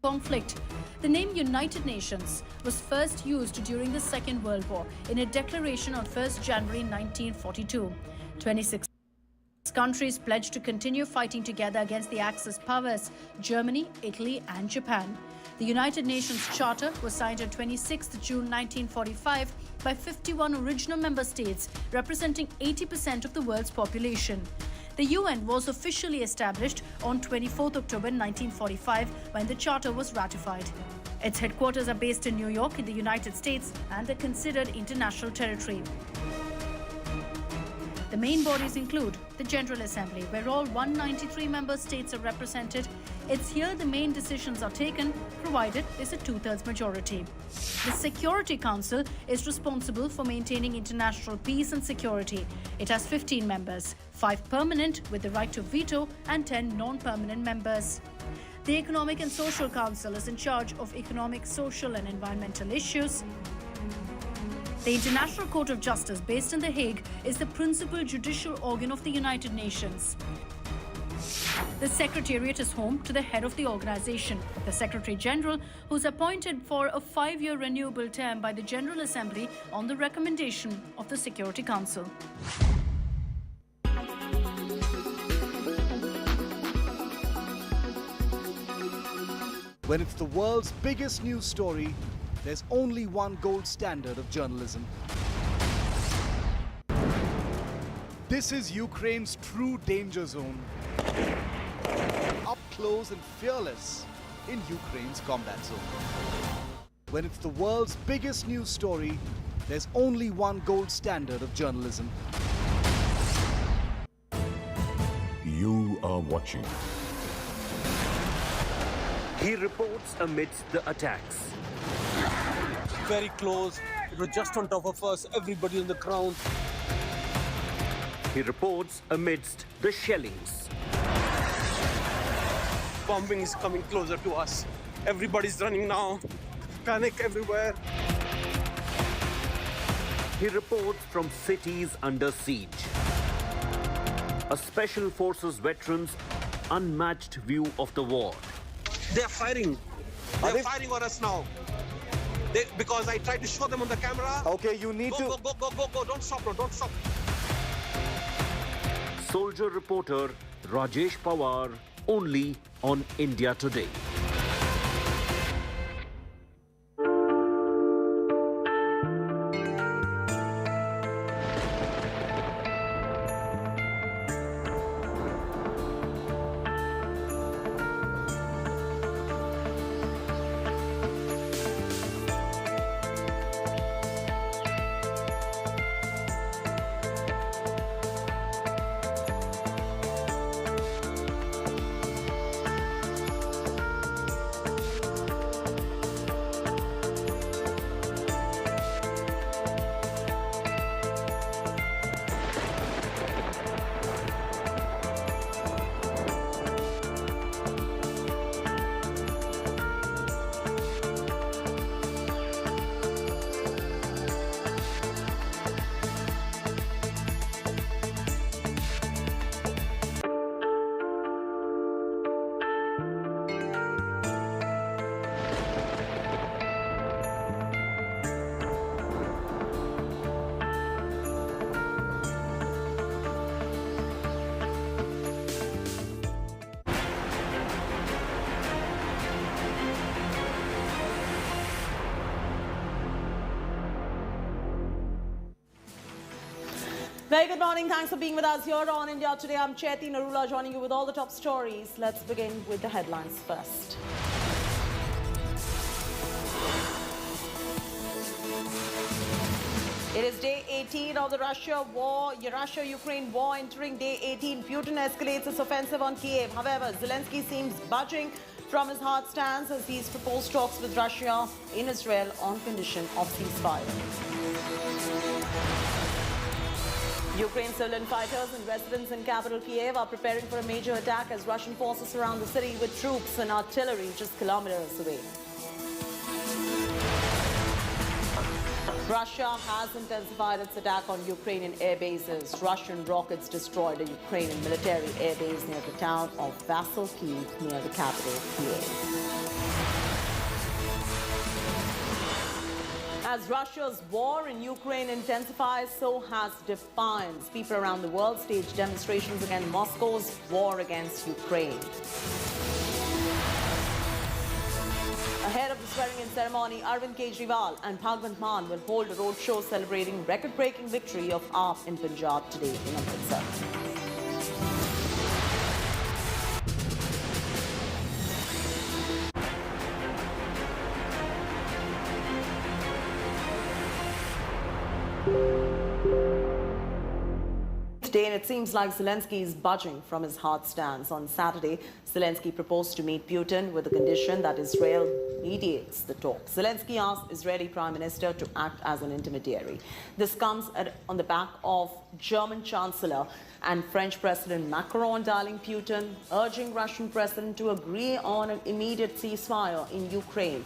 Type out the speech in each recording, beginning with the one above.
conflict. The name United Nations was first used during the Second World War in a declaration on 1st January 1942. 26 countries pledged to continue fighting together against the Axis powers, Germany, Italy and Japan. The United Nations Charter was signed on 26 June 1945 by 51 original member states, representing 80% of the world's population. The UN was officially established on 24 October 1945 when the Charter was ratified. Its headquarters are based in New York in the United States and are considered international territory. The main bodies include the General Assembly, where all 193 member states are represented. It's here the main decisions are taken, provided there's a two-thirds majority. The Security Council is responsible for maintaining international peace and security. It has 15 members, 5 permanent with the right to veto and 10 non-permanent members. The Economic and Social Council is in charge of economic, social and environmental issues. The International Court of Justice, based in The Hague, is the principal judicial organ of the United Nations. The Secretariat is home to the head of the organization, the Secretary General, who is appointed for a 5-year renewable term by the General Assembly on the recommendation of the Security Council. When it's the world's biggest news story, there's only one gold standard of journalism. This is Ukraine's true danger zone. Up close and fearless in Ukraine's combat zone. When it's the world's biggest news story, there's only one gold standard of journalism. You are watching. He reports amidst the attacks. Very close. It was just on top of us, everybody on the ground. He reports amidst the shellings. Bombing is coming closer to us. Everybody's running now. Panic everywhere. He reports from cities under siege. A Special Forces veteran's unmatched view of the war. They're fighting. They're fighting on us now. Because I tried to show them on the camera. Okay, you need Go. Don't stop, bro. Don't stop. Soldier reporter Rajesh Pawar, only on India Today. Very good morning. Thanks for being with us here on India Today. I'm Chaiti Narula joining you with all the top stories. Let's begin with the headlines first. It is day 18 of the Russia-Ukraine war entering day 18. Putin escalates his offensive on Kiev. However, Zelensky seems budging from his hard stance as he's proposed talks with Russia in Israel on condition of ceasefire. Ukraine civilian fighters and residents in capital Kiev are preparing for a major attack as Russian forces surround the city with troops and artillery just kilometers away. Russia has intensified its attack on Ukrainian air bases. Russian rockets destroyed a Ukrainian military air base near the town of Vasilki, near the capital, Kiev. As Russia's war in Ukraine intensifies, so has defiance. People around the world staged demonstrations against Moscow's war against Ukraine. Ahead of the swearing-in ceremony, Arvind Kejriwal and Bhagwant Mann will hold a roadshow celebrating record-breaking victory of AAP in Punjab today in Amritsar. Today, and it seems like Zelensky is budging from his hard stance. On Saturday, Zelensky proposed to meet Putin with the condition that Israel mediates the talks. Zelensky asked Israeli Prime Minister to act as an intermediary. This comes on the back of German Chancellor and French President Macron dialing Putin, urging Russian President to agree on an immediate ceasefire in Ukraine.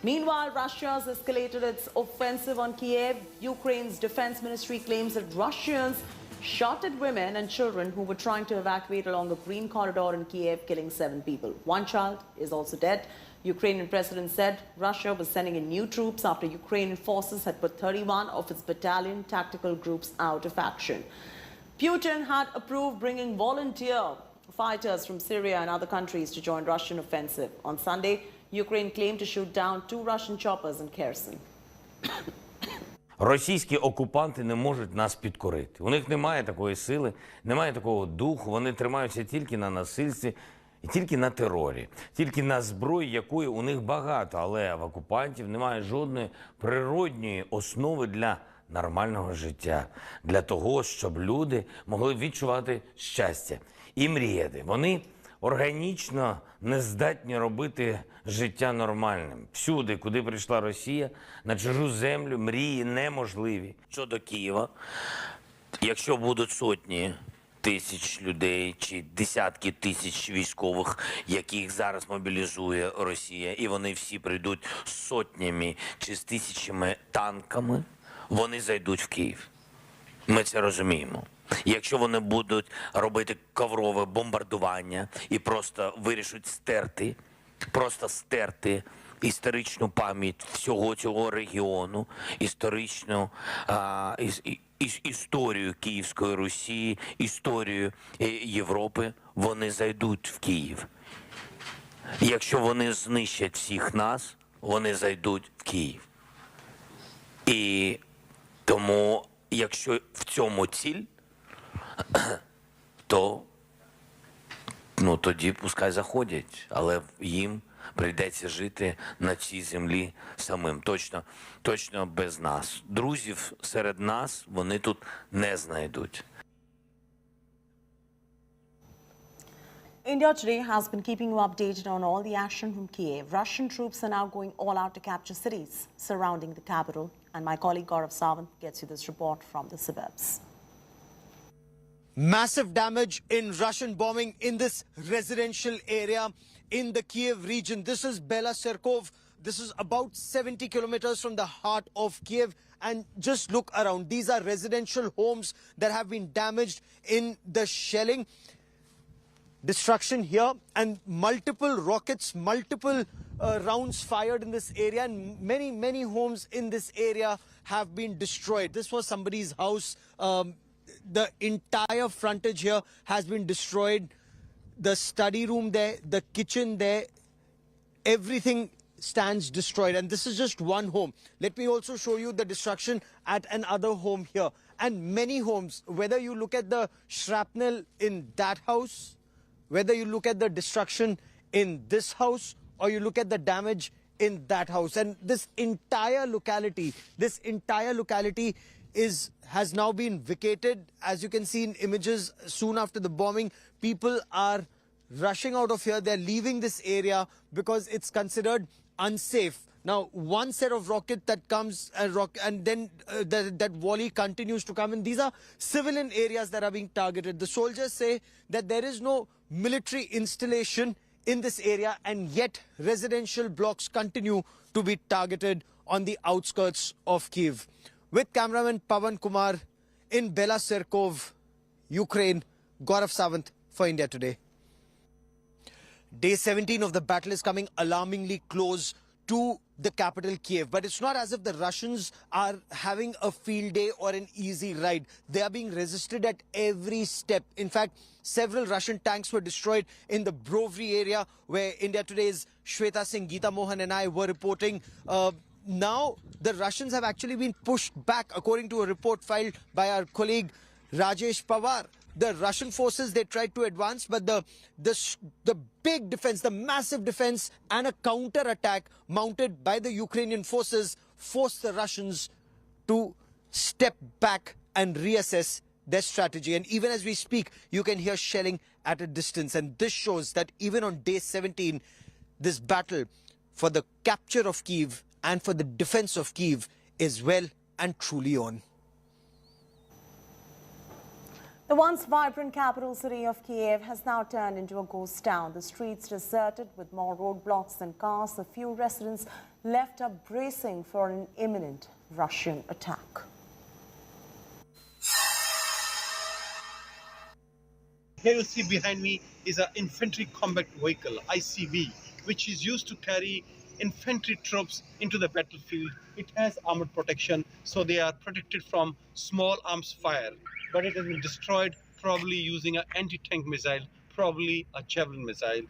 Meanwhile, Russia has escalated its offensive on Kiev. Ukraine's defense ministry claims that Russians shot at women and children who were trying to evacuate along a green corridor in Kiev, killing 7 people. 1 child is also dead. Ukrainian president said Russia was sending in new troops after Ukrainian forces had put 31 of its battalion tactical groups out of action. Putin had approved bringing volunteer fighters from Syria and other countries to join Russian offensive. On Sunday, Ukraine claimed to shoot down 2 Russian choppers in Kherson. Російські окупанти не можуть нас підкорити. У них немає такої сили, немає такого духу. Вони тримаються тільки на насильстві і тільки на терорі, тільки на зброї, якої у них багато. Але в окупантів немає жодної природньої основи для нормального життя, для того, щоб люди могли відчувати щастя і мріяти. Вони органічно не здатні робити життя нормальним. Всюди, куди прийшла Росія, на чужу землю, мрії неможливі. Щодо Києва, якщо будуть сотні тисяч людей чи десятки тисяч військових, яких зараз мобілізує Росія, і вони всі прийдуть з сотнями чи з тисячами танками, вони зайдуть в Київ. Ми це розуміємо. Якщо вони будуть робити коврове бомбардування і просто вирішать стерти історичну пам'ять всього цього регіону, історичну історію Київської Русі, історію Європи, вони зайдуть в Київ. Якщо вони знищать всіх нас, вони зайдуть в Київ. І тому, якщо в цьому ціль, то тоді пускай заходять, але їм прийдеться жити на цій землі самим. Точно без нас. Друзів серед нас вони тут не знайдуть. India Today has been keeping you updated on all the action from Kiev. Russian troops are now going all out to capture cities surrounding the capital. And my colleague Gaurav Sawant gets you this report from the suburbs. Massive damage in Russian bombing in this residential area in the Kiev region. This is Bela Serkov. This is about 70 kilometers from the heart of Kiev. And just look around. These are residential homes that have been damaged in the shelling. Destruction here and multiple rockets, multiple rounds fired in this area, and many homes in this area have been destroyed. This was somebody's house. The entire frontage here has been destroyed. The study room there, the kitchen there, everything stands destroyed. And this is just one home. Let me also show you the destruction at another home here. And many homes, whether you look at the shrapnel in that house, whether you look at the destruction in this house, or you look at the damage in that house. And this entire locality has now been vacated. As you can see in images, soon after the bombing, people are rushing out of here. They're leaving this area because it's considered unsafe. Now, one set of rocket that comes and then that volley continues to come in. These are civilian areas that are being targeted. The soldiers say that there is no military installation in this area, and yet residential blocks continue to be targeted on the outskirts of Kyiv. With cameraman Pavan Kumar in Bela Serkov, Ukraine, Gaurav Sawant for India Today. Day 17 of the battle is coming alarmingly close to the capital Kyiv. But it's not as if the Russians are having a field day or an easy ride. They are being resisted at every step. In fact, several Russian tanks were destroyed in the Brovary area where India Today's Shweta Singh, Geeta Mohan and I were reporting. Now the Russians have actually been pushed back, according to a report filed by our colleague Rajesh Pawar. The Russian forces, they tried to advance, but the big defense, the massive defense and a counter-attack mounted by the Ukrainian forces forced the Russians to step back and reassess their strategy. And even as we speak, you can hear shelling at a distance. And this shows that even on day 17, this battle for the capture of Kyiv and for the defense of Kyiv is well and truly on. The once vibrant capital city of Kiev has now turned into a ghost town. The streets deserted with more roadblocks than cars. A few residents left are bracing for an imminent Russian attack. Here you see behind me is an infantry combat vehicle, ICV, which is used to carry infantry troops into the battlefield. It has armored protection, so they are protected from small arms fire. But it has been destroyed, probably using an anti-tank missile, probably a Javelin missile.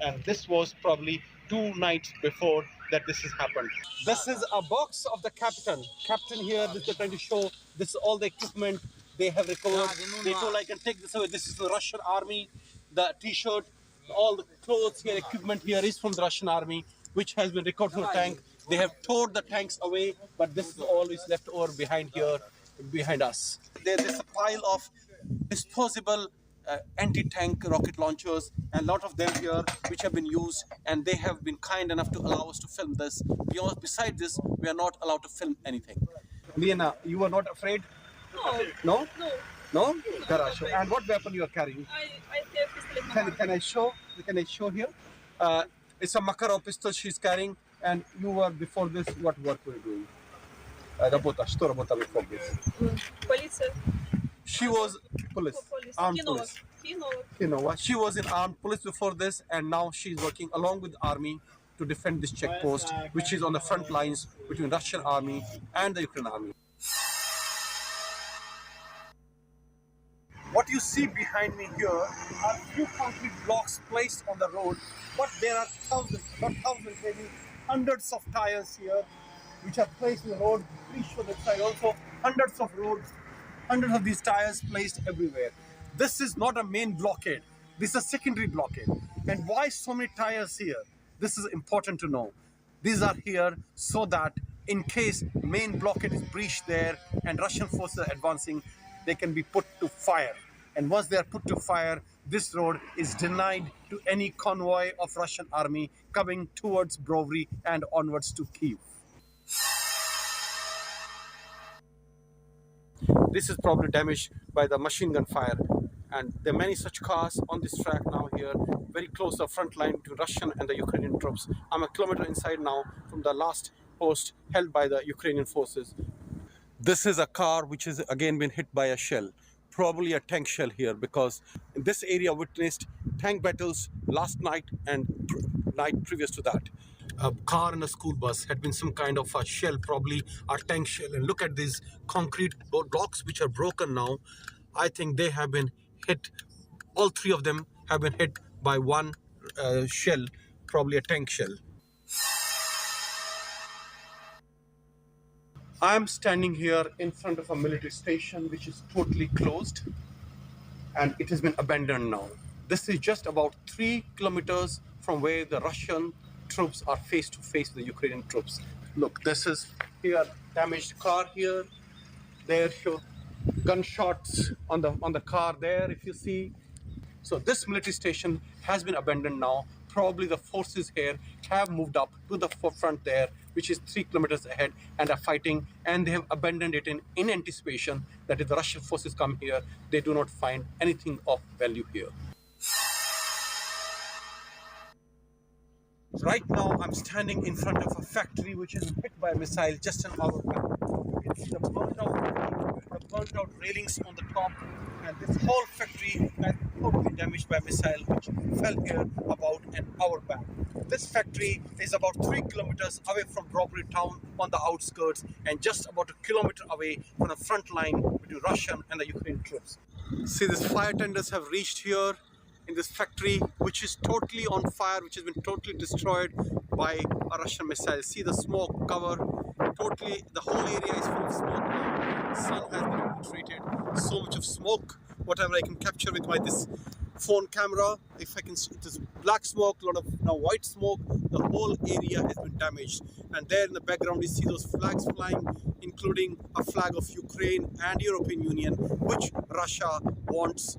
And this was probably 2 nights before that this has happened. This is a box of the captain. Captain here, this is trying to show, this is all the equipment they have recovered. They told I can take this away. This is the Russian army, the t-shirt, all the clothes here, equipment here is from the Russian army, which has been recovered from the tank. They have towed the tanks away, but this is all is left over behind here, behind us. There's a pile of disposable anti-tank rocket launchers, and a lot of them here which have been used, and they have been kind enough to allow us to film this. Beside this, we are not allowed to film anything. Liana, you are not afraid? No. No? No. No? Garage. And what weapon you are carrying? I have pistol. Can I show? Can I show here? It's a Makarov pistol she's carrying, and you were before this. What work were you doing? Работа. Что работа before this? Полиция. She was police, armed police. Kinova. She was in armed police before this, and now she's working along with the army to defend this checkpost, which is on the front lines between Russian army and the Ukrainian army. What you see behind me here are few concrete blocks placed on the road, but there are thousands, not thousands, maybe hundreds of tires here, which are placed in the road. Please show the side also. Hundreds of roads, hundreds of these tires placed everywhere. This is not a main blockade. This is a secondary blockade. And why so many tires here? This is important to know. These are here so that in case main blockade is breached there and Russian forces are advancing, they can be put to fire. And once they are put to fire, this road is denied to any convoy of Russian army coming towards Brovary and onwards to Kyiv. This is probably damaged by the machine gun fire. And there are many such cars on this track now here, very close to the front line between Russian and the Ukrainian troops. I'm a kilometer inside now from the last post held by the Ukrainian forces. This is a car which has again been hit by a shell, probably a tank shell here, because this area witnessed tank battles last night and night previous to that. A car and a school bus had been some kind of a shell, probably a tank shell. And look at these concrete blocks which are broken now. I think they have been hit, all three of them have been hit by one shell, probably a tank shell. I am standing here in front of a military station which is totally closed and it has been abandoned now. This is just about 3 kilometers from where the Russian troops are face to face with the Ukrainian troops. Look, this is here, damaged car here. There, show gunshots on the car there, if you see. So this military station has been abandoned now. Probably the forces here have moved up to the forefront there, which is 3 kilometers ahead, and are fighting, and they have abandoned it in anticipation that if the Russian forces come here, they do not find anything of value here. Right now, I'm standing in front of a factory which is hit by a missile just an hour back. You can see the burnt out railings on the top, and this whole factory has totally damaged by a missile which fell here about an hour back. This factory is about 3 kilometers away from Robbery town on the outskirts, and just about 1 kilometer away from the front line between Russian and the Ukrainian troops. See, these fire tenders have reached here in this factory, which is totally on fire, which has been totally destroyed by a Russian missile. See the smoke cover, totally, the whole area is full of smoke now. The sun has been infiltrated, so much of smoke, whatever I can capture with this phone camera. If I can, it is black smoke, a lot of now white smoke. The whole area has been damaged, and there in the background you see those flags flying, including a flag of Ukraine and European Union, which Russia wants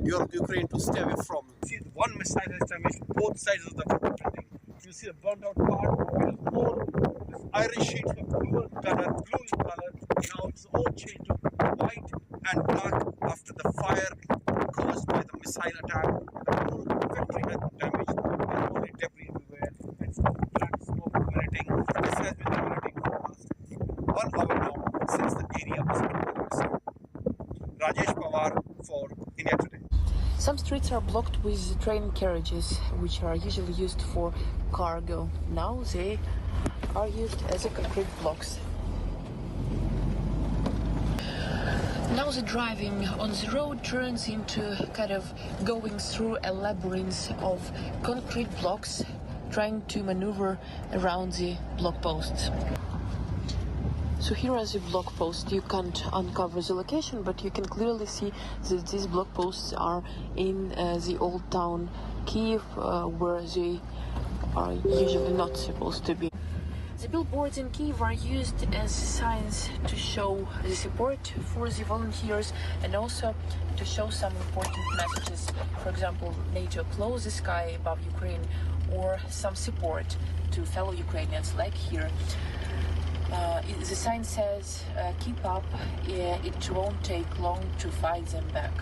Ukraine to stay away from. See, one missile has damaged both sides of the building. You see the burned out part, it all this iron sheets of blue in color. Now it's all changed to white and black after the fire caused by the missile attack. The whole factory has been damaged. There's only debris everywhere. It's black smoke emanating. This has been emanating for the last 1 hour now since the area was hit by the missile. Rajesh Pawar for India Today. Some streets are blocked with train carriages, which are usually used for cargo. Now they are used as a concrete blocks. Now the driving on the road turns into kind of going through a labyrinth of concrete blocks, trying to maneuver around the block posts. So here are the block posts. You can't uncover the location, but you can clearly see that these block posts are in the old town Kiev, where they are usually not supposed to be. The billboards in Kiev are used as signs to show the support for the volunteers and also to show some important messages. For example, NATO close the sky above Ukraine, or some support to fellow Ukrainians like here. The sign says, keep up, it won't take long to fight them back.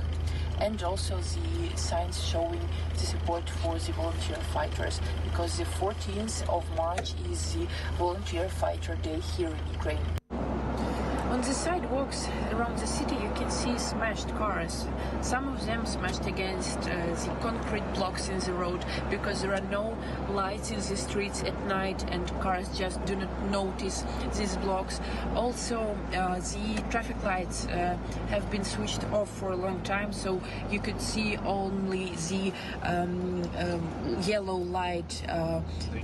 And also the signs showing the support for the volunteer fighters, because the 14th of March is the Volunteer Fighter Day here in Ukraine. On the sidewalks around the city you can see smashed cars. Some of them smashed against the concrete blocks in the road, because there are no lights in the streets at night and cars just do not notice these blocks. Also the traffic lights have been switched off for a long time, so you could see only the yellow light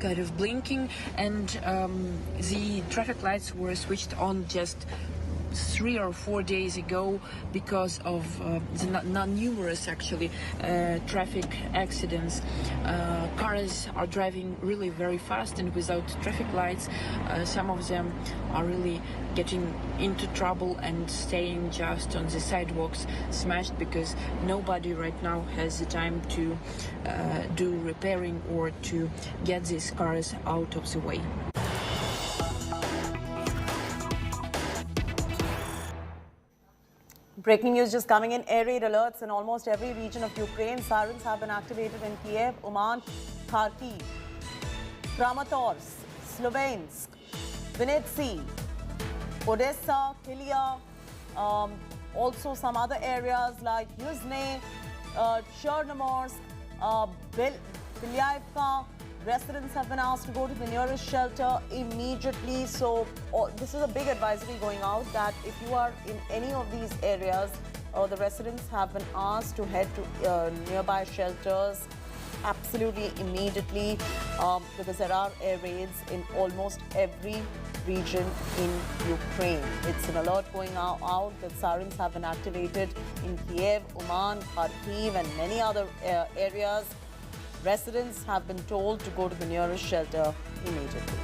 kind of blinking, and the traffic lights were switched on just 3 or 4 days ago because of the numerous actually traffic accidents. Cars are driving really very fast and without traffic lights. Some of them are really getting into trouble and staying just on the sidewalks smashed, because nobody right now has the time to do repairing or to get these cars out of the way. Breaking news just coming in. Air raid alerts in almost every region of Ukraine. Sirens have been activated in Kiev, Uman, Kharkiv, Kramatorsk, Slovensk, Vinnytsia, Odessa, Kilia, also some other areas like Yuzhny, Chernomorsk, Bilyayivka. Residents have been asked to go to the nearest shelter immediately. So this is a big advisory going out that if you are in any of these areas, the residents have been asked to head to nearby shelters absolutely immediately, because there are air raids in almost every region in Ukraine. It's an alert going out that sirens have been activated in Kiev, Uman, Kharkiv and many other areas. Residents have been told to go to the nearest shelter immediately.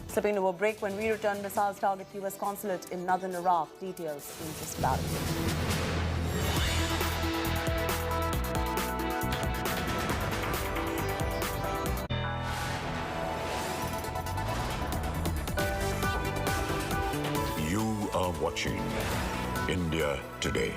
Slipping to a break. When we return, missiles target US consulate in northern Iraq. Details in just about a minute. You are watching India Today.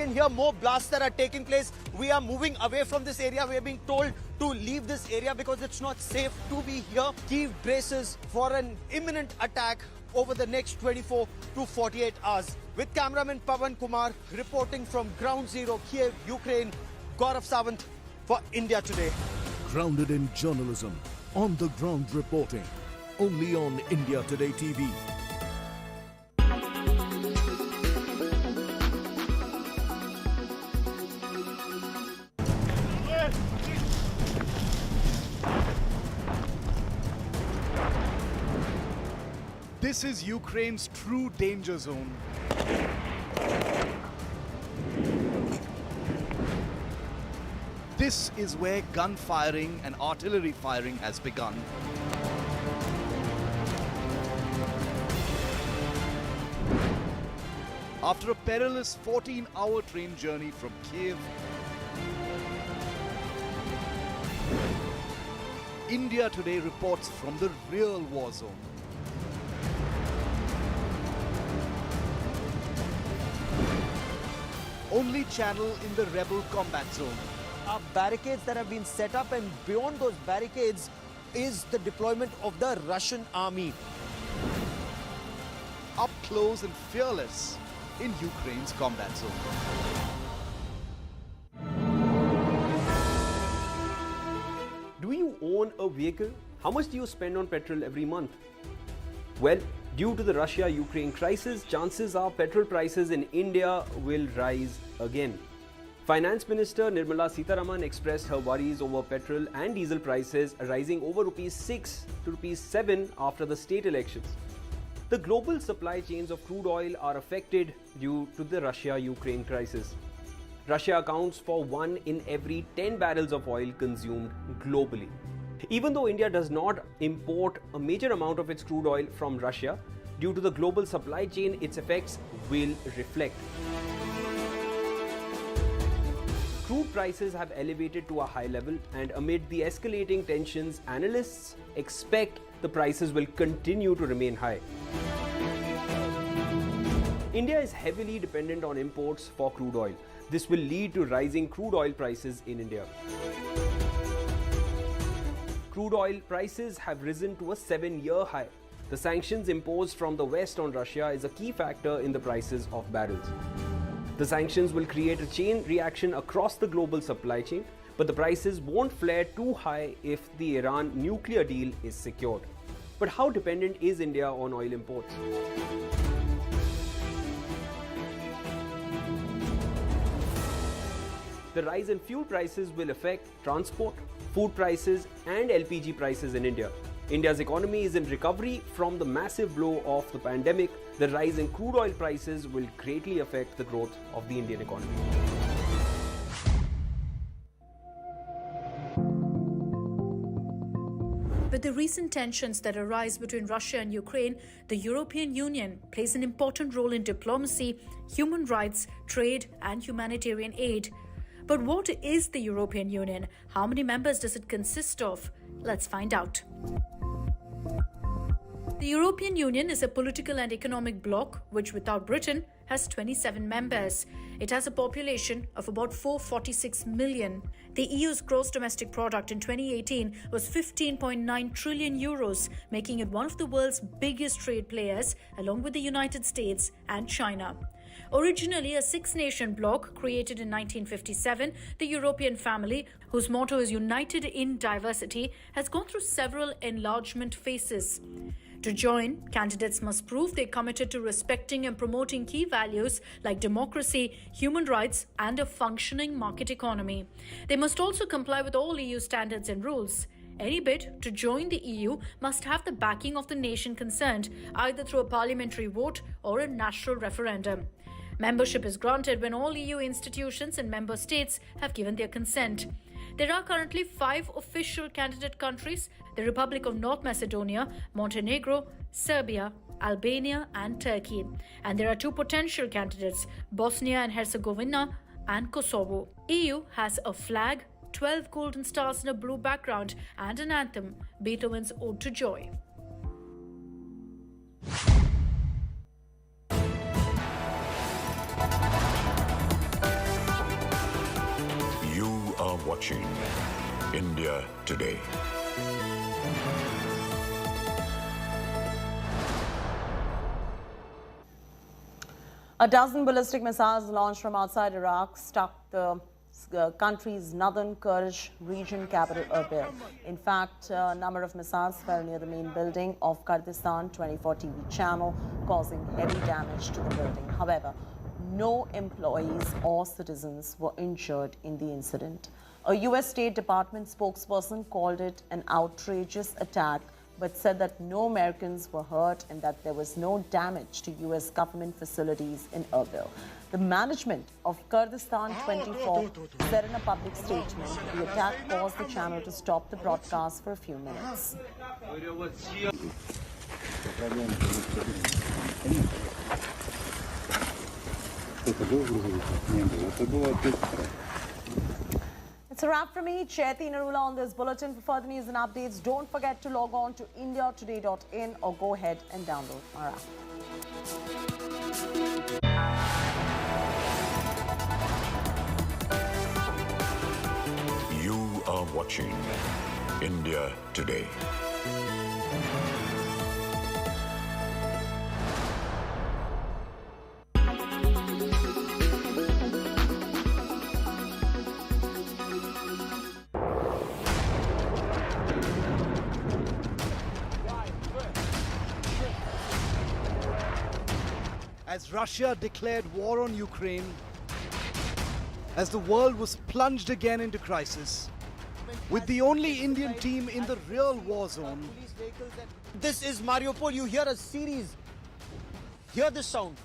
can hear more blasts that are taking place. We are moving away from this area. We are being told to leave this area because it's not safe to be here. Kyiv braces for an imminent attack over the next 24 to 48 hours. With cameraman Pavan Kumar reporting from Ground Zero, Kiev, Ukraine, Gaurav Sawant for India Today. Grounded in journalism, on the ground reporting. Only on India Today TV. This is Ukraine's true danger zone. This is where gun firing and artillery firing has begun. After a perilous 14-hour train journey from Kiev, India Today reports from the real war zone. Only channel in the rebel combat zone. Are barricades that have been set up, and beyond those barricades is the deployment of the Russian army. Up close and fearless in Ukraine's combat zone. Do you own a vehicle? How much do you spend on petrol every month? Well, due to the Russia-Ukraine crisis, chances are petrol prices in India will rise again. Finance Minister Nirmala Sitharaman expressed her worries over petrol and diesel prices rising over ₹6 to ₹7 after the state elections. The global supply chains of crude oil are affected due to the Russia-Ukraine crisis. Russia accounts for 1 in every 10 barrels of oil consumed globally. Even though India does not import a major amount of its crude oil from Russia, due to the global supply chain, its effects will reflect. Crude prices have elevated to a high level, and amid the escalating tensions, analysts expect the prices will continue to remain high. India is heavily dependent on imports for crude oil. This will lead to rising crude oil prices in India. Crude oil prices have risen to a 7-year high. The sanctions imposed from the West on Russia is a key factor in the prices of barrels. The sanctions will create a chain reaction across the global supply chain, but the prices won't flare too high if the Iran nuclear deal is secured. But how dependent is India on oil imports? The rise in fuel prices will affect transport, food prices, and LPG prices in India. India's economy is in recovery from the massive blow of the pandemic. The rise in crude oil prices will greatly affect the growth of the Indian economy. With the recent tensions that arise between Russia and Ukraine, the European Union plays an important role in diplomacy, human rights, trade, and humanitarian aid. But what is the European Union? How many members does it consist of? Let's find out. The European Union is a political and economic bloc which, without Britain, has 27 members. It has a population of about 446 million. The EU's gross domestic product in 2018 was 15.9 trillion euros, making it one of the world's biggest trade players, along with the United States and China. Originally a six-nation bloc created in 1957, the European family, whose motto is United in Diversity, has gone through several enlargement phases. To join, candidates must prove they're committed to respecting and promoting key values like democracy, human rights, and a functioning market economy. They must also comply with all EU standards and rules. Any bid to join the EU must have the backing of the nation concerned, either through a parliamentary vote or a national referendum. Membership is granted when all EU institutions and member states have given their consent. There are currently 5 official candidate countries: the Republic of North Macedonia, Montenegro, Serbia, Albania, and Turkey. And there are 2 potential candidates: Bosnia and Herzegovina and Kosovo. EU has a flag, 12 golden stars in a blue background, and an anthem, Beethoven's Ode to Joy. are watching India Today. A dozen ballistic missiles launched from outside Iraq struck the country's northern Kurdish region capital Erbil. In fact, a number of missiles fell near the main building of Kurdistan 24 TV channel, causing heavy damage to the building. However, no employees or citizens were injured in the incident. A U.S. State Department spokesperson called it an outrageous attack, but said that no Americans were hurt and that there was no damage to U.S. government facilities in Erbil. The management of Kurdistan 24 said in a public statement the attack caused the channel to stop the broadcast for a few minutes. It's a wrap from me, Chaiti Narula, on this bulletin. For further news and updates, don't forget to log on to indiatoday.in or go ahead and download our app. You are watching India Today. As Russia declared war on Ukraine, as the world was plunged again into crisis, with the only Indian team in the real war zone. This is Mariupol. You hear a series. Hear this sound.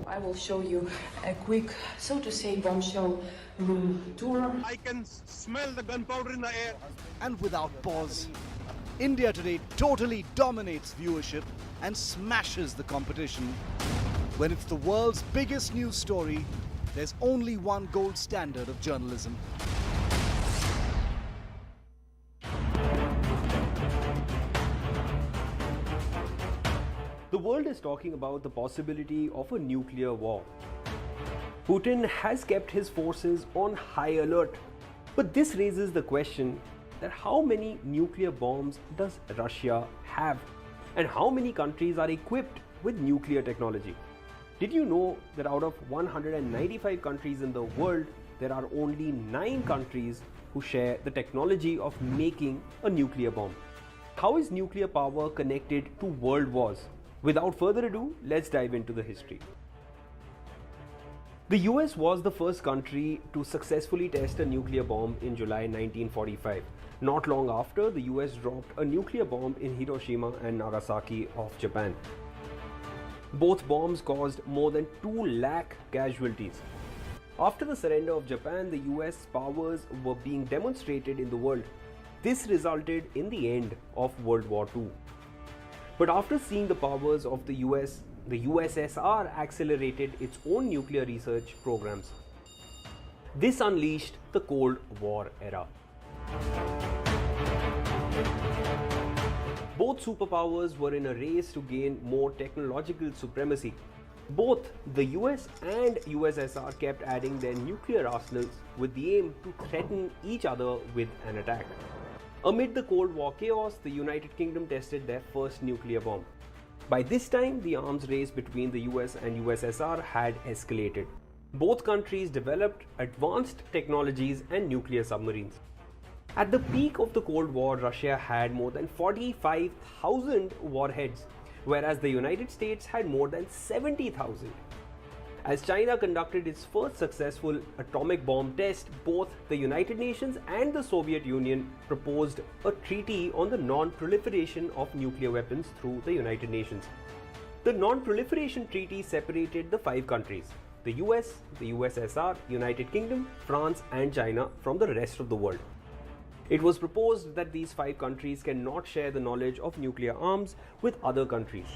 I will show you a quick, so to say, bombshell room tour. I can smell the gunpowder in the air. And without pause, India Today totally dominates viewership and smashes the competition. When it's the world's biggest news story, there's only one gold standard of journalism. The world is talking about the possibility of a nuclear war. Putin has kept his forces on high alert. But this raises the question that how many nuclear bombs does Russia have? And how many countries are equipped with nuclear technology? Did you know that out of 195 countries in the world, there are only 9 countries who share the technology of making a nuclear bomb? How is nuclear power connected to world wars? Without further ado, let's dive into the history. The US was the first country to successfully test a nuclear bomb in July 1945. Not long after, the US dropped a nuclear bomb in Hiroshima and Nagasaki of Japan. Both bombs caused more than 2 lakh casualties. After the surrender of Japan, the US powers were being demonstrated in the world. This resulted in the end of World War II. But after seeing the powers of the US, the USSR accelerated its own nuclear research programs. This unleashed the Cold War era. Both superpowers were in a race to gain more technological supremacy. Both the US and USSR kept adding their nuclear arsenals with the aim to threaten each other with an attack. Amid the Cold War chaos, the United Kingdom tested their first nuclear bomb. By this time, the arms race between the US and USSR had escalated. Both countries developed advanced technologies and nuclear submarines. At the peak of the Cold War, Russia had more than 45,000 warheads, whereas the United States had more than 70,000. As China conducted its first successful atomic bomb test, both the United Nations and the Soviet Union proposed a treaty on the non-proliferation of nuclear weapons through the United Nations. The non-proliferation treaty separated the 5 countries, the US, the USSR, United Kingdom, France and China from the rest of the world. It was proposed that these 5 countries cannot share the knowledge of nuclear arms with other countries.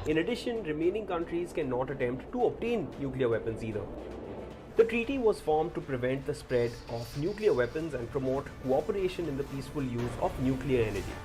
In addition, remaining countries cannot attempt to obtain nuclear weapons either. The treaty was formed to prevent the spread of nuclear weapons and promote cooperation in the peaceful use of nuclear energy.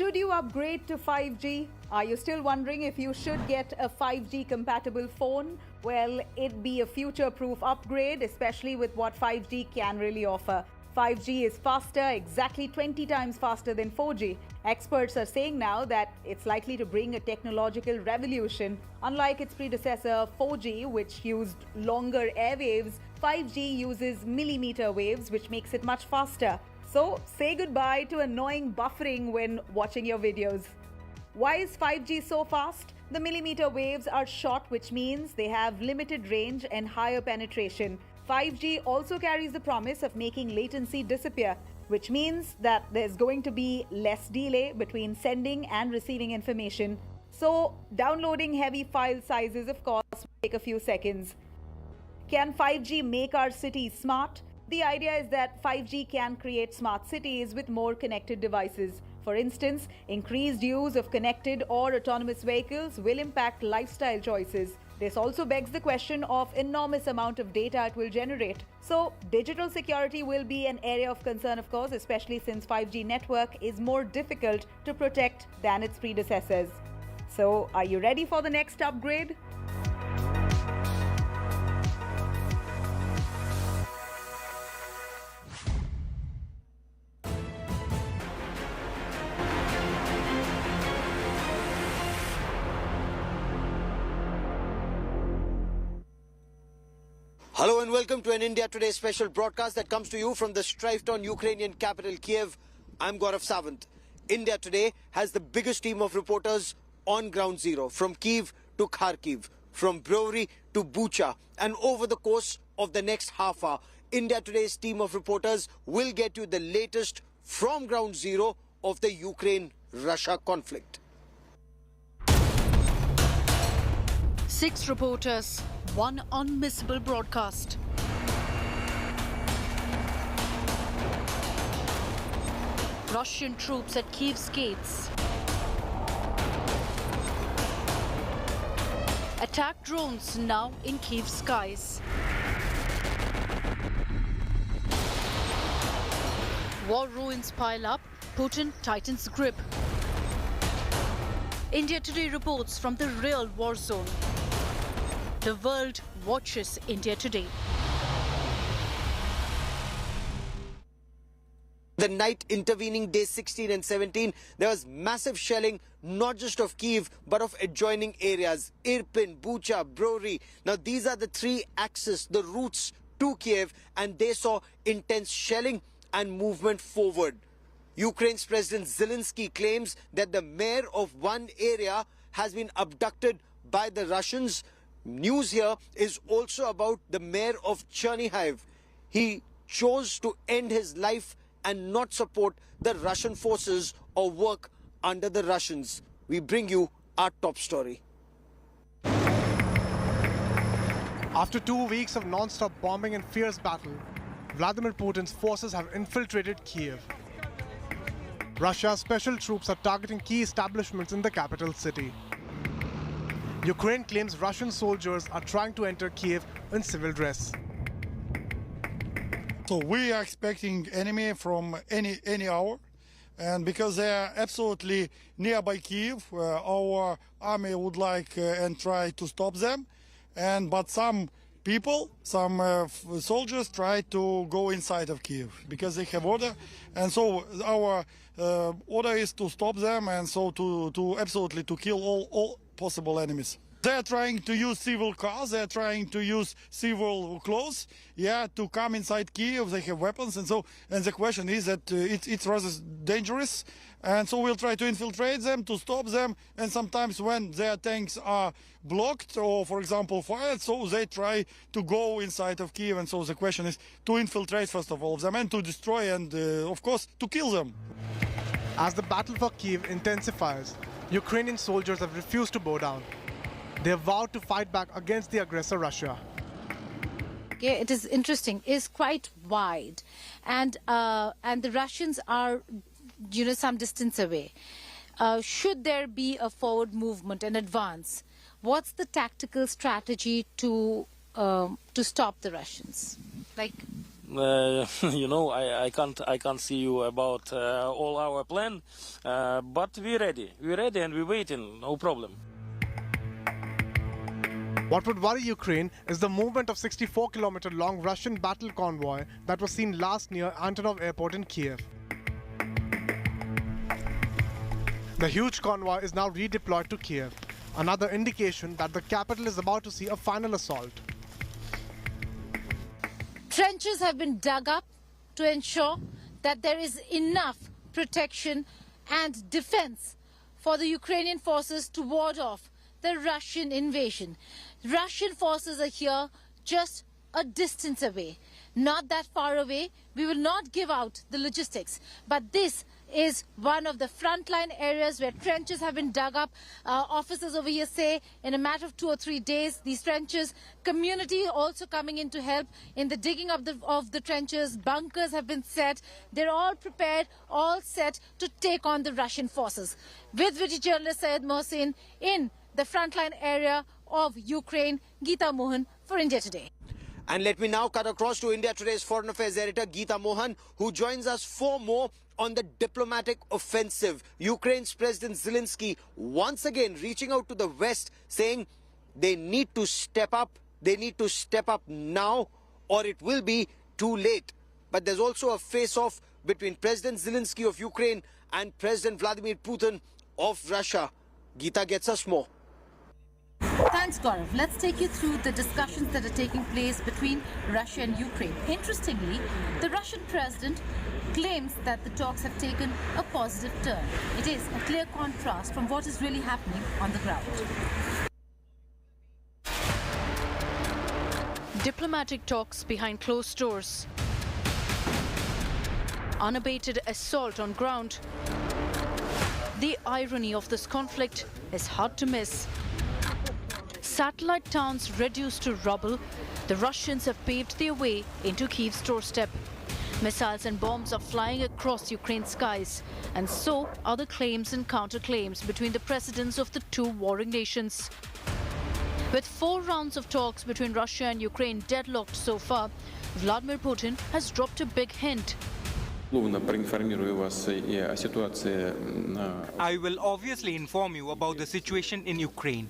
Should you upgrade to 5G? Are you still wondering if you should get a 5G compatible phone? Well, it'd be a future-proof upgrade, especially with what 5G can really offer. 5G is faster, exactly 20 times faster than 4G. Experts are saying now that it's likely to bring a technological revolution. Unlike its predecessor 4G, which used longer airwaves, 5G uses millimeter waves, which makes it much faster. So say goodbye to annoying buffering when watching your videos. Why is 5G so fast? The millimeter waves are short, which means they have limited range and higher penetration. 5G also carries the promise of making latency disappear, which means that there's going to be less delay between sending and receiving information. So downloading heavy file sizes, of course, will take a few seconds. Can 5G make our cities smart? The idea is that 5G can create smart cities with more connected devices. For instance, increased use of connected or autonomous vehicles will impact lifestyle choices. This also begs the question of enormous amount of data it will generate. So, digital security will be an area of concern, of course, especially since 5G network is more difficult to protect than its predecessors. So, are you ready for the next upgrade? Hello and welcome to an India Today special broadcast that comes to you from the strife-torn Ukrainian capital Kiev. I'm Gaurav Savant. India Today has the biggest team of reporters on ground zero, from Kyiv to Kharkiv, from Brovary to Bucha. And over the course of the next half hour, India Today's team of reporters will get you the latest from ground zero of the Ukraine-Russia conflict. 6 reporters, 1 unmissable broadcast. Russian troops at Kyiv's gates. Attack drones now in Kyiv skies. War ruins pile up, Putin tightens grip. India Today reports from the real war zone. The world watches India Today. The night intervening days 16 and 17, there was massive shelling, not just of Kyiv, but of adjoining areas. Irpin, Bucha, Brovary. Now, these are the 3 axes, the routes to Kiev, and they saw intense shelling and movement forward. Ukraine's President Zelensky claims that the mayor of one area has been abducted by the Russians. News here is also about the mayor of Chernihiv. He chose to end his life and not support the Russian forces or work under the Russians. We bring you our top story. After 2 weeks of non-stop bombing and fierce battle, Vladimir Putin's forces have infiltrated Kiev. Russia's special troops are targeting key establishments in the capital city. Ukraine claims Russian soldiers are trying to enter Kiev in civil dress. So we are expecting enemy from any hour, and because they are absolutely nearby Kiev, our army would like and try to stop them, but some people, some soldiers try to go inside of Kiev because they have order, and so our order is to stop them, and so to absolutely to kill all possible enemies. They are trying to use civil cars, they are trying to use civil clothes, to come inside Kiev. They have weapons, and the question is that it's rather dangerous, and so we'll try to infiltrate them, to stop them, and sometimes when their tanks are blocked or, for example, fired, so they try to go inside of Kiev, and so the question is to infiltrate first of all them and to destroy and, of course, to kill them. As the battle for Kiev intensifies, Ukrainian soldiers have refused to bow down. They have vowed to fight back against the aggressor Russia. Yeah, it is interesting. It's quite wide, and the Russians are, some distance away. Should there be a forward movement, an advance, what's the tactical strategy to stop the Russians? you know, I can't see you about all our plan, but we're ready and we're waiting, no problem. What would worry Ukraine is the movement of 64-kilometer-long Russian battle convoy that was seen last near Antonov Airport in Kiev. The huge convoy is now redeployed to Kiev, another indication that the capital is about to see a final assault. Trenches have been dug up to ensure that there is enough protection and defense for the Ukrainian forces to ward off the Russian invasion. Russian forces are here just a distance away, not that far away. We will not give out the logistics, but this is one of the frontline areas where trenches have been dug up. Officers over here say in a matter of 2 or 3 days, these trenches, community also coming in to help in the digging of the trenches. Bunkers have been set. They're all prepared, all set to take on the Russian forces. With British journalist Syed Mohsin in the frontline area of Ukraine, Geeta Mohan for India Today. And let me now cut across to India Today's Foreign Affairs editor Geeta Mohan, who joins us for more on the diplomatic offensive. Ukraine's President Zelensky once again reaching out to the West, saying they need to step up. They need to step up now or it will be too late. But there's also a face-off between President Zelensky of Ukraine and President Vladimir Putin of Russia. Geeta gets us more. Thanks, Gaurav. Let's take you through the discussions that are taking place between Russia and Ukraine. Interestingly, the Russian president claims that the talks have taken a positive turn. It is a clear contrast from what is really happening on the ground. Diplomatic talks behind closed doors. Unabated assault on ground. The irony of this conflict is hard to miss. Satellite towns reduced to rubble, the Russians have paved their way into Kyiv's doorstep. Missiles and bombs are flying across Ukraine's skies, and so are the claims and counterclaims between the presidents of the two warring nations. With 4 rounds of talks between Russia and Ukraine deadlocked so far, Vladimir Putin has dropped a big hint. I will obviously inform you about the situation in Ukraine.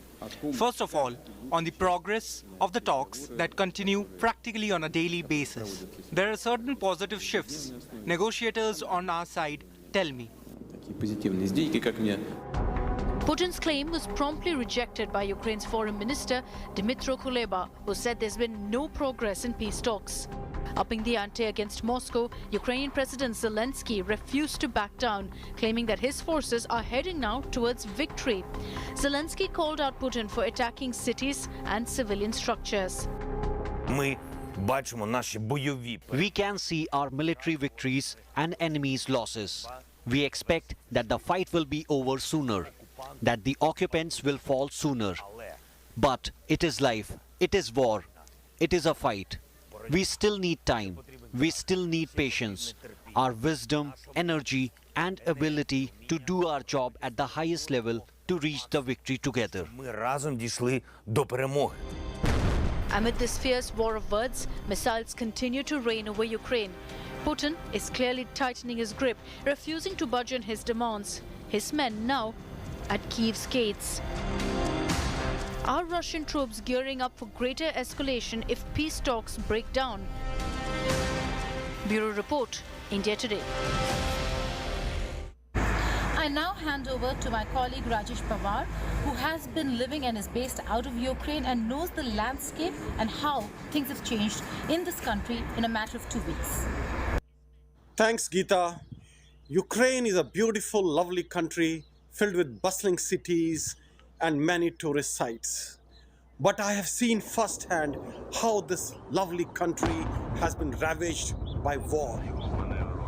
First of all, on the progress of the talks that continue practically on a daily basis. There are certain positive shifts. Negotiators on our side tell me. Putin's claim was promptly rejected by Ukraine's foreign minister Dmytro Kuleba, who said there's been no progress in peace talks. Upping the ante against Moscow, Ukrainian President Zelensky refused to back down, claiming that his forces are heading now towards victory. Zelensky called out Putin for attacking cities and civilian structures. We can see our military victories and enemies' losses. We expect that the fight will be over sooner, that the occupants will fall sooner. But it is life, it is war, it is a fight. We still need time, we still need patience, our wisdom, energy and ability to do our job at the highest level to reach the victory together. Amid this fierce war of words, missiles continue to rain over Ukraine. Putin is clearly tightening his grip, refusing to budge on his demands. His men now at Kyiv's gates. Are Russian troops gearing up for greater escalation if peace talks break down? Bureau Report, India Today. I now hand over to my colleague Rajesh Pawar, who has been living and is based out of Ukraine and knows the landscape and how things have changed in this country in a matter of 2 weeks. Thanks, Geeta. Ukraine is a beautiful, lovely country filled with bustling cities and many tourist sites. But I have seen firsthand how this lovely country has been ravaged by war.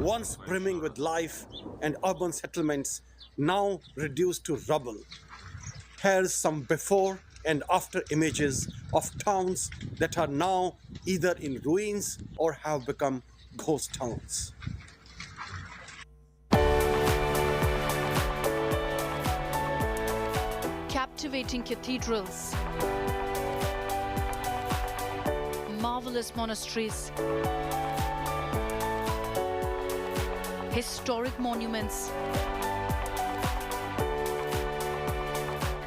Once brimming with life and urban settlements, now reduced to rubble. Here's some before and after images of towns that are now either in ruins or have become ghost towns. Captivating cathedrals, marvelous monasteries, historic monuments,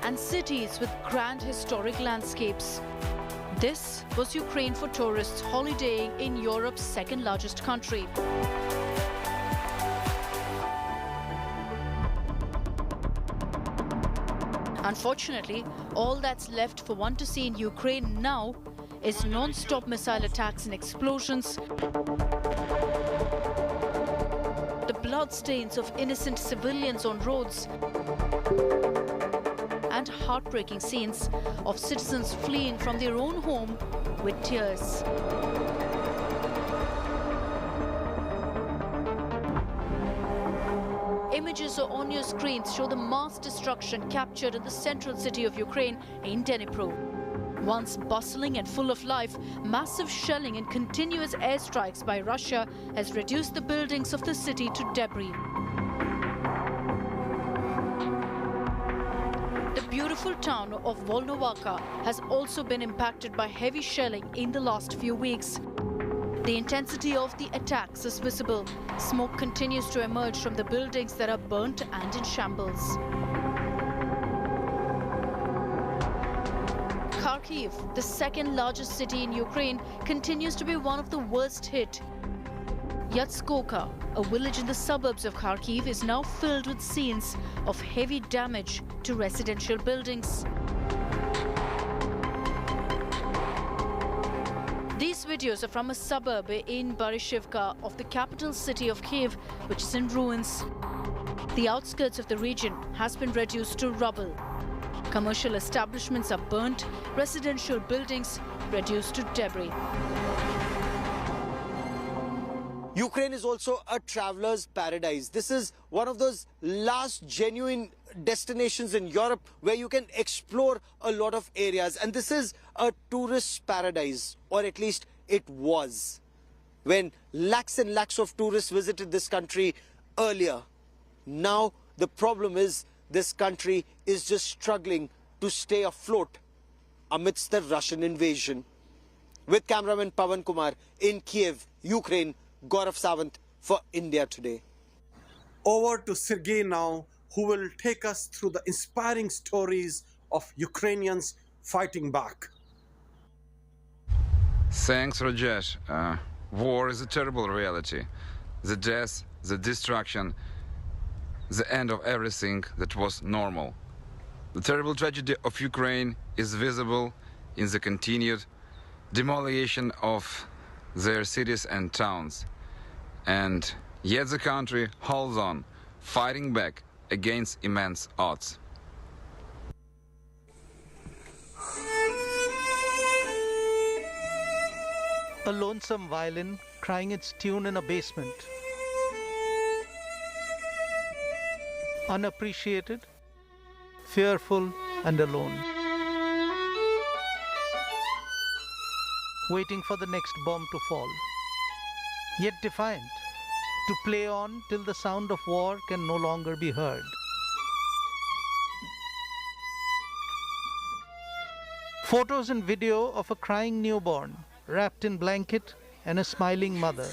and cities with grand historic landscapes. This was Ukraine for tourists holidaying in Europe's second largest country. Unfortunately, all that's left for one to see in Ukraine now is non-stop missile attacks and explosions, the bloodstains of innocent civilians on roads, and heartbreaking scenes of citizens fleeing from their own home with tears. Images on your screens show the mass destruction captured in the central city of Ukraine in Dnipro. Once bustling and full of life, massive shelling and continuous airstrikes by Russia has reduced the buildings of the city to debris. The beautiful town of Volnovakha has also been impacted by heavy shelling in the last few weeks. The intensity of the attacks is visible. Smoke continues to emerge from the buildings that are burnt and in shambles. Kharkiv, the second largest city in Ukraine, continues to be one of the worst hit. Yatskoka, a village in the suburbs of Kharkiv, is now filled with scenes of heavy damage to residential buildings. These videos are from a suburb in Barishivka of the capital city of Kyiv, which is in ruins. The outskirts of the region has been reduced to rubble. Commercial establishments are burnt, residential buildings reduced to debris. Ukraine is also a traveler's paradise. This is one of those last genuine destinations in Europe where you can explore a lot of areas. And this is a tourist paradise, or at least it was, when lakhs and lakhs of tourists visited this country earlier. Now the problem is this country is just struggling to stay afloat amidst the Russian invasion. With cameraman Pavan Kumar in Kiev, Ukraine, Gaurav Sawant for India Today. Over to Sergei now, who will take us through the inspiring stories of Ukrainians fighting back. Thanks, Rajesh. War is a terrible reality. The death, the destruction, the end of everything that was normal. The terrible tragedy of Ukraine is visible in the continued demolition of their cities and towns. And yet the country holds on, fighting back against immense odds. A lonesome violin crying its tune in a basement. Unappreciated, fearful and alone. Waiting for the next bomb to fall. Yet defiant, to play on till the sound of war can no longer be heard. Photos and video of a crying newborn, wrapped in blanket and a smiling mother.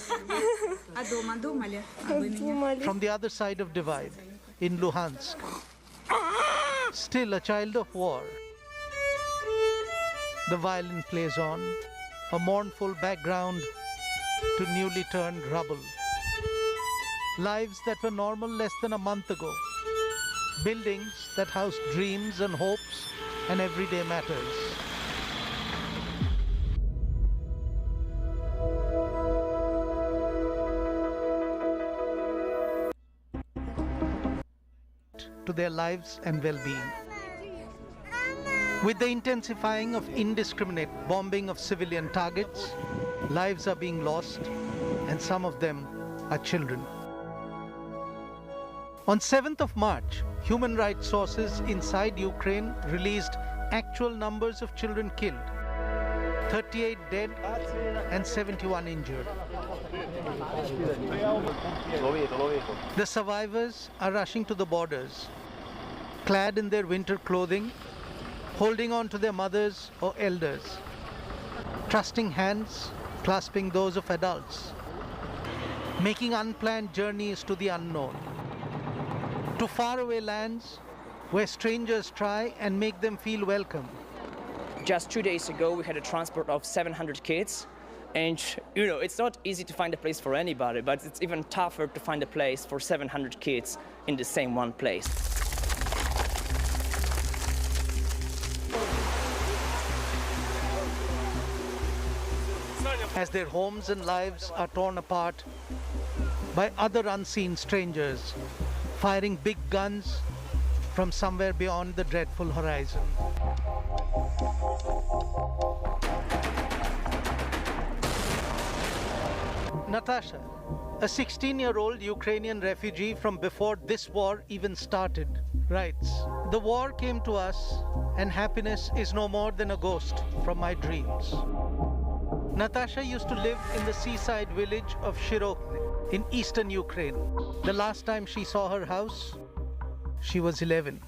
From the other side of divide, in Luhansk. Still a child of war. The violin plays on, a mournful background to newly turned rubble. Lives that were normal less than a month ago. Buildings that housed dreams and hopes and everyday matters. To their lives and well-being. With the intensifying of indiscriminate bombing of civilian targets, lives are being lost, and some of them are children. On 7th of March, human rights sources inside Ukraine released actual numbers of children killed, 38 dead and 71 injured. The survivors are rushing to the borders, clad in their winter clothing, holding on to their mothers or elders, trusting hands clasping those of adults. making unplanned journeys to the unknown, to faraway lands where strangers try and make them feel welcome. Just 2 days ago, we had a transport of 700 kids. And, you know, it's not easy to find a place for anybody, but it's even tougher to find a place for 700 kids in the same one place. As their homes and lives are torn apart by other unseen strangers, firing big guns from somewhere beyond the dreadful horizon. Natasha, a 16-year-old Ukrainian refugee from before this war even started, writes, "The war came to us and happiness is no more than a ghost from my dreams." Natasha used to live in the seaside village of Shirokne in eastern Ukraine. The last time she saw her house, she was 11.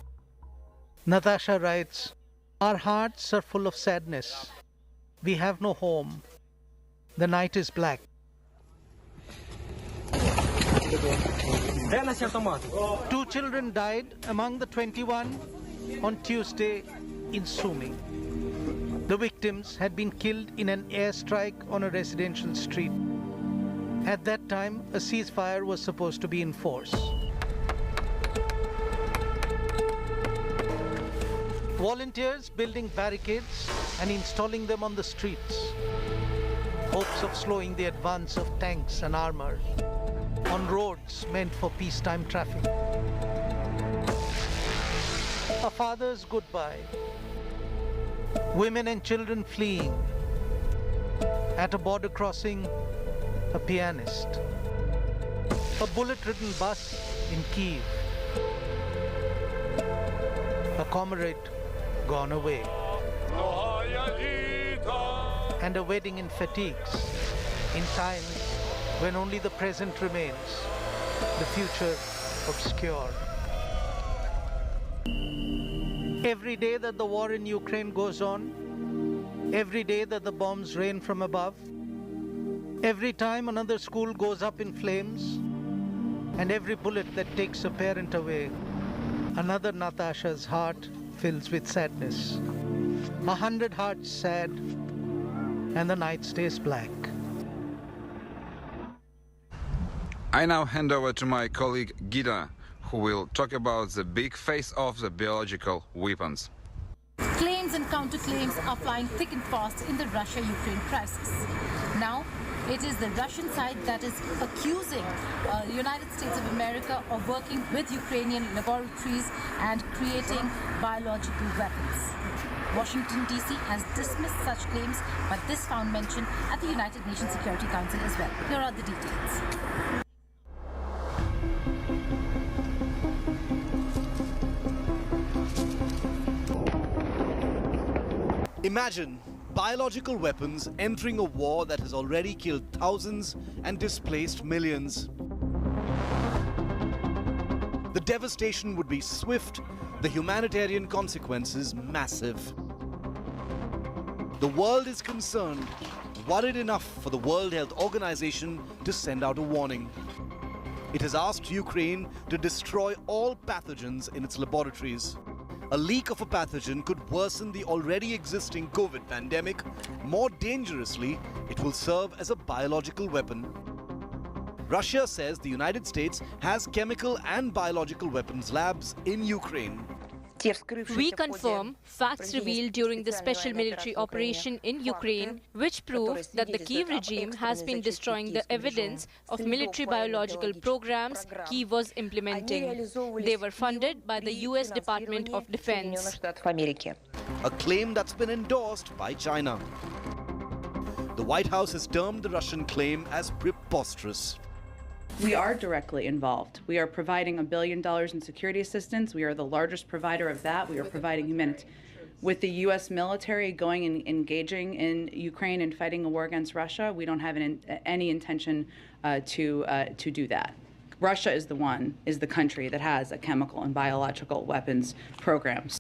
Natasha writes, "Our hearts are full of sadness. We have no home. The night is black." Two children died among the 21 on Tuesday in Sumy. The victims had been killed in an airstrike on a residential street. At that time, a ceasefire was supposed to be in force. Volunteers building barricades and installing them on the streets. Hopes of slowing the advance of tanks and armor on roads meant for peacetime traffic. A father's goodbye. Women and children fleeing. At a border crossing, a pianist. A bullet-ridden bus in Kyiv. A comrade gone away. And a wedding in fatigues, in times when only the present remains, the future obscure. Every day that the war in Ukraine goes on, every day that the bombs rain from above, every time another school goes up in flames, and every bullet that takes a parent away, another Natasha's heart fills with sadness. 100 hearts sad, and the night stays black. I now hand over to my colleague Gita, who will talk about the big face-off the biological weapons. Claims and counterclaims are flying thick and fast in the Russia-Ukraine crisis. Now, it is the Russian side that is accusing the United States of America of working with Ukrainian laboratories and creating biological weapons. Washington, D.C. has dismissed such claims, but this found mention at the United Nations Security Council as well. Here are the details. Imagine biological weapons entering a war that has already killed thousands and displaced millions. The devastation would be swift, the humanitarian consequences massive. The world is concerned, worried enough for the World Health Organization to send out a warning. It has asked Ukraine to destroy all pathogens in its laboratories. A leak of a pathogen could worsen the already existing COVID pandemic. More dangerously, it will serve as a biological weapon. Russia says the United States has chemical and biological weapons labs in Ukraine. We confirm facts revealed during the special military operation in Ukraine, which prove that the Kyiv regime has been destroying the evidence of military biological programs Kyiv was implementing. They were funded by the US Department of Defense. A claim that's been endorsed by China. The White House has termed the Russian claim as preposterous. We are directly involved. We are providing $1 billion in security assistance. We are the largest provider of that. We are providing humanity. With the U.S. military going and engaging in Ukraine and fighting a war against Russia, we don't have any intention to do that. Russia is the country that has a chemical and biological weapons programs.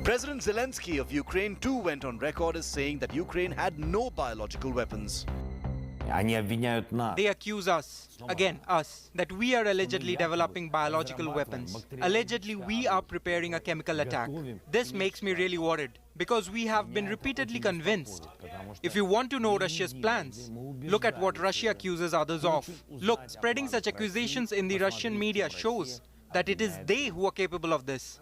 President Zelensky of Ukraine too went on record as saying that Ukraine had no biological weapons. They accuse us, again us, that we are allegedly developing biological weapons. Allegedly, we are preparing a chemical attack. This makes me really worried, because we have been repeatedly convinced. If you want to know Russia's plans, look at what Russia accuses others of. Look, spreading such accusations in the Russian media shows that it is they who are capable of this.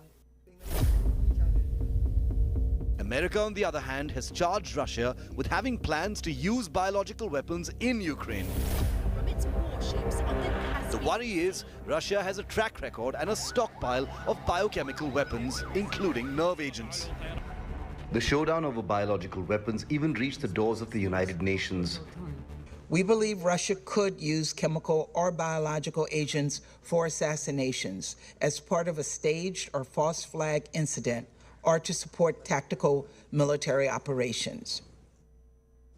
America, on the other hand, has charged Russia with having plans to use biological weapons in Ukraine. The worry is Russia has a track record and a stockpile of biochemical weapons, including nerve agents. The showdown over biological weapons even reached the doors of the United Nations. We believe Russia could use chemical or biological agents for assassinations as part of a staged or false flag incident or to support tactical military operations.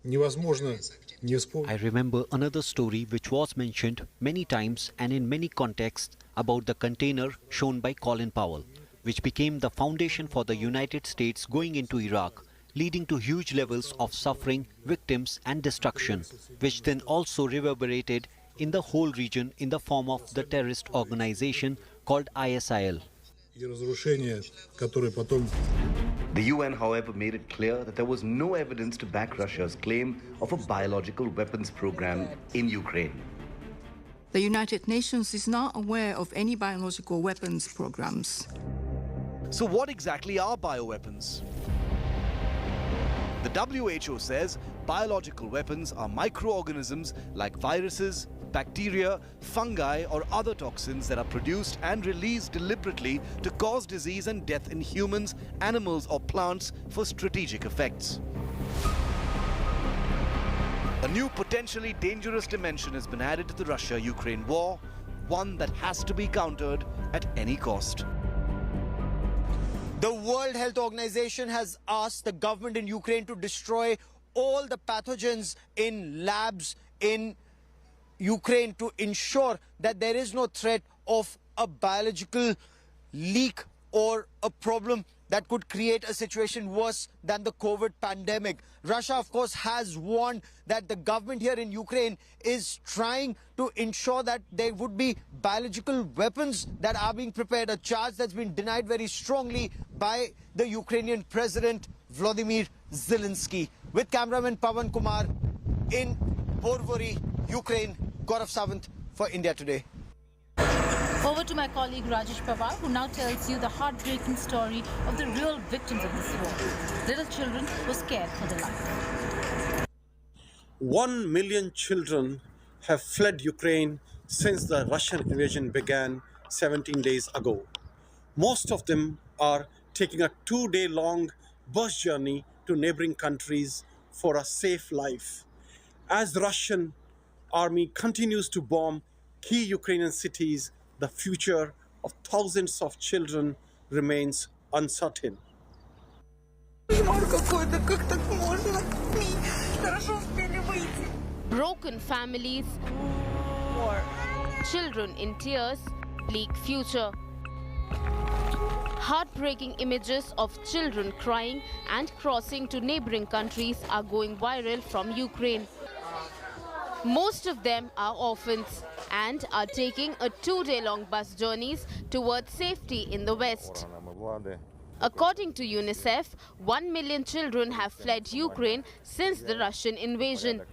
I remember another story which was mentioned many times and in many contexts about the container shown by Colin Powell, which became the foundation for the United States going into Iraq, leading to huge levels of suffering, victims and destruction, which then also reverberated in the whole region in the form of the terrorist organization called ISIL. The UN, however, made it clear that there was no evidence to back Russia's claim of a biological weapons program in Ukraine. The United Nations is not aware of any biological weapons programs. So what exactly are bioweapons? The WHO says biological weapons are microorganisms like viruses, bacteria, fungi or other toxins that are produced and released deliberately to cause disease and death in humans, animals or plants for strategic effects. A new potentially dangerous dimension has been added to the Russia-Ukraine war, one that has to be countered at any cost. The World Health Organization has asked the government in Ukraine to destroy all the pathogens in labs in Ukraine to ensure that there is no threat of a biological leak or a problem that could create a situation worse than the COVID pandemic. Russia, of course, has warned that the government here in Ukraine is trying to ensure that there would be biological weapons that are being prepared, a charge that's been denied very strongly by the Ukrainian President Volodymyr Zelensky. With cameraman Pavan Kumar in Porvory, Ukraine, Gaurav Sawant for India Today. Over to my colleague Rajesh Pawar, who now tells you the heartbreaking story of the real victims of this war. Little children were scared for their life. 1 million children have fled Ukraine since the Russian invasion began 17 days ago. Most of them are taking a 2-day-long bus journey to neighboring countries for a safe life. As the Russian army continues to bomb key Ukrainian cities, the future of thousands of children remains uncertain. Broken families, children in tears, bleak future. Heartbreaking images of children crying and crossing to neighboring countries are going viral from Ukraine. Most of them are orphans and are taking a 2-day-long bus journeys towards safety in the West. According to UNICEF, 1 million children have fled Ukraine since the Russian invasion.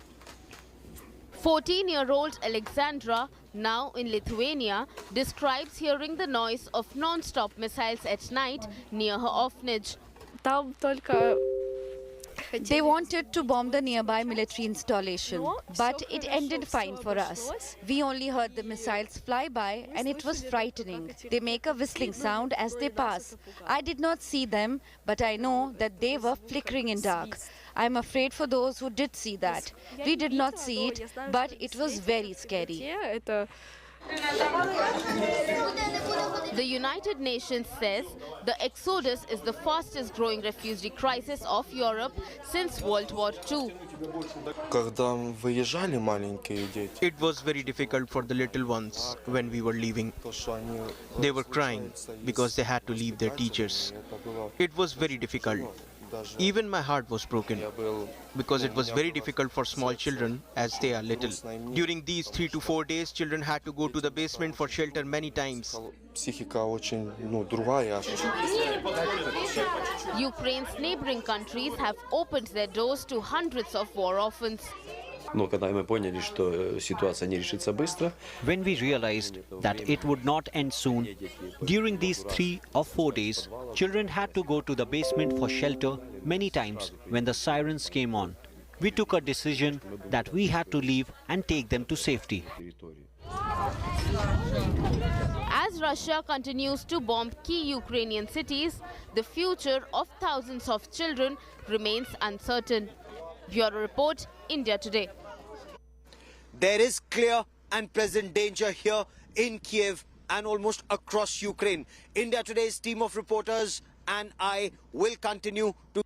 14-year-old Alexandra, now in Lithuania, describes hearing the noise of non-stop missiles at night near her orphanage. They wanted to bomb the nearby military installation, but it ended fine for us. We only heard the missiles fly by and it was frightening. They make a whistling sound as they pass. I did not see them, but I know that they were flickering in dark. I'm afraid for those who did see that. We did not see it, but it was very scary. The United Nations says the exodus is the fastest growing refugee crisis of Europe since World War II. It was very difficult for the little ones when we were leaving. They were crying because they had to leave their teachers. It was very difficult. Even my heart was broken because it was very difficult for small children as they are little. During these 3 to 4 days, children had to go to the basement for shelter many times. Ukraine's neighboring countries have opened their doors to hundreds of war orphans. When we realized that it would not end soon, during these 3 or 4 days, children had to go to the basement for shelter many times when the sirens came on. We took a decision that we had to leave and take them to safety. As Russia continues to bomb key Ukrainian cities, the future of thousands of children remains uncertain. Bureau Report, India Today. There is clear and present danger here in Kiev and almost across Ukraine. India Today's team of reporters and I will continue to